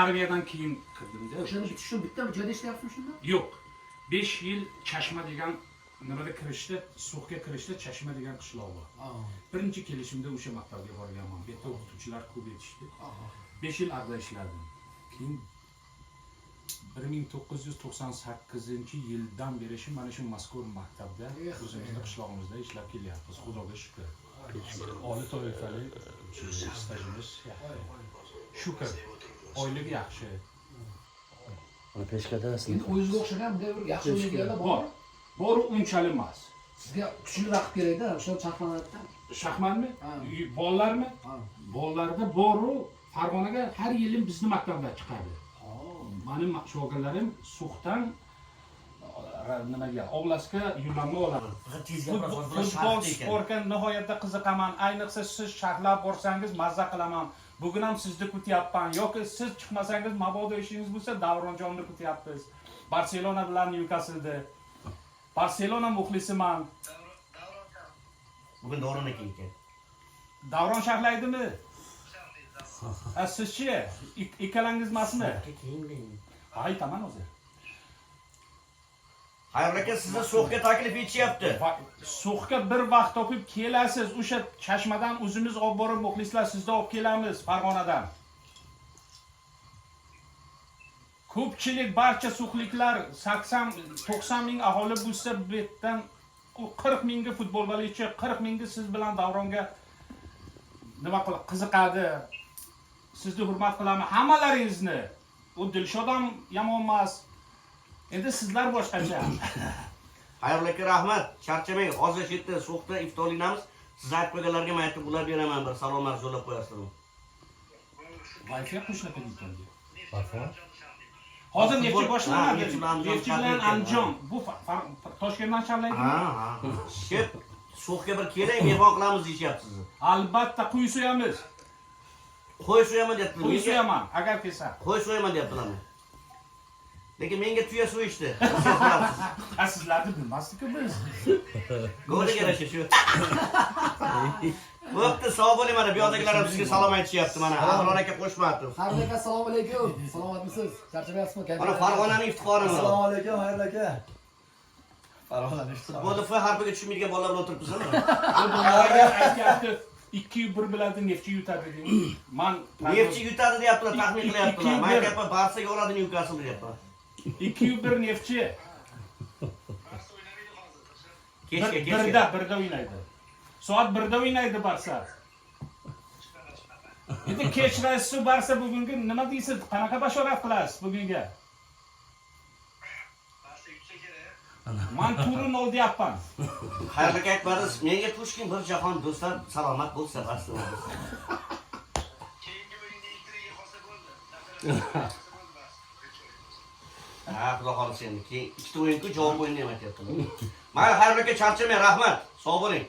armiyadan keyin kirdim-da. Shu bitta joyda ishlayapsizmi shunda? Yo'q. 5 yil Chashma degan nimada kirishdi, So'xga kirishdi, Chashma degan qishloq bor. Birinchi kelishimda o'sha maktabga borganman. Bu yerda o'qituvchilar ko'p etishdi. 5 yil arda ishladim. Keyin 1998-yildan beri mana shu mazkur maktabda o'zimizning qishlog'imizda ishlab kelyapmiz. Xudoga shukr. Oliy toifali stajimiz yaxshi. Shukr. Oylik yaxshi. Mana peshkadasiz. Endi o'zingizga o'xshagan bunday bir yaxshi o'ynaganlar bor. Bor unchalik emas. Sizga kuchli raqib kerakda, o'sha shaxmatda. Shaxmatmi? Bolalarmi? Bolalarda boru Farg'onaga har yili bizni maktabdan chiqadi. Mening shogirdlarim So'xdan nimaga, Oblastga yo'llanma oladi. Futbol sportga nihoyatda qiziqaman. Ayniqsa siz sharhlab borsangiz mazza qilaman. Bugun ham sizni kutyapman. Yoki siz chiqmasangiz mabodo ishingiz bo'lsa, Davronjonni kutyapmiz. Barselona bilan Newcastlda. Barselona muxlisiman. Bugun Davron ekan. Davron sharhlaydimi? Sizchi? Ikkalangiz emasmi? Aytaman o'zi. Xayr aka, sizni So'xga taklif etishyapti. So'xga bir vaqt topib kelasiz. O'sha Chashmadan o'zimiz olib borib muxlislar sizni olib kelamiz Farg'onadan. Ko'pchilik barcha so'xliklar 80-90 ming aholi bo'lsa, bu yerdan 40 mingga futbol bo'yicha 40 mingga siz bilan Davronga nima qilib qiziqadi. Sizni hurmat qilaman hammalaringizni. U Dilshod ham yomon emas. Endi sizlar boshqacha. Xayr aka, rahmat. Charchamang. Hozir shu yerda So'xda iftorlikamiz. Siz aytib qo'yganlarga men aytib ular beraman, bir salom arz yo'llab qo'yasizmi? Wi-Fi qo'shilib ketdi. Hozir nechta boshlanadi? Nechta bilan Andijon. Bu Toshkentdan sharlaydi. Shep, So'xga bir keling, mehmon qilamiz deyapsiz. Albatta qo'y so'yamiz. Qo'y so'yaman deyapti. Qo'y so'yaman, agar kelsa. Qo'y so'yaman deyaptilar. Lekin menga tuya so'yishdi. Sizlarni bilmasdik-ku biz. Go'rga yarasha shu. Bo'pti, sog' bo'ling, mana bu yoqdagilar ham sizga salom aytishyapti mana. Ahron aka qo'shmadi. Xayr aka, assalomu alaykum. Salomatmisiz? Charchamayapsizmi? Mana Farg'onaning iftiqori. Assalomu alaykum, xayr aka. Farg'onaning iftiqori. Futbolda F harfiga tushmaydigan bolalar bilan o'tiribsizmi? Aytyapti, 2-1 biladi, Neftchi yutadi deydi. Men Neftchi yutadi deyaptilar, taxmin qilyaptilar. Men aytyapman, Barsa yoradi Newcastle deyapman. 2-1 Neftchi. Kechga. Birda o'ynaydi. Soat 1da o'ynaydi Barsa. Endi kechirasiz Barsa bugungi nima deysiz? Qanaqa bashorat qilasiz bugunga? Men turni 0 deyapman. Xayr aka aytmadingiz, menga Pushkin bir jahon do'stlar salomat bo'lsa aslida. Keyingi o'yinda Intriga qolsa bo'ldi. Xudo xolisa endi. Keyin ikkita o'yin-ku javob o'yini ham aytyaptilar. Mayli, xayr aka, charchamang, rahmat. Sog' bo'ling.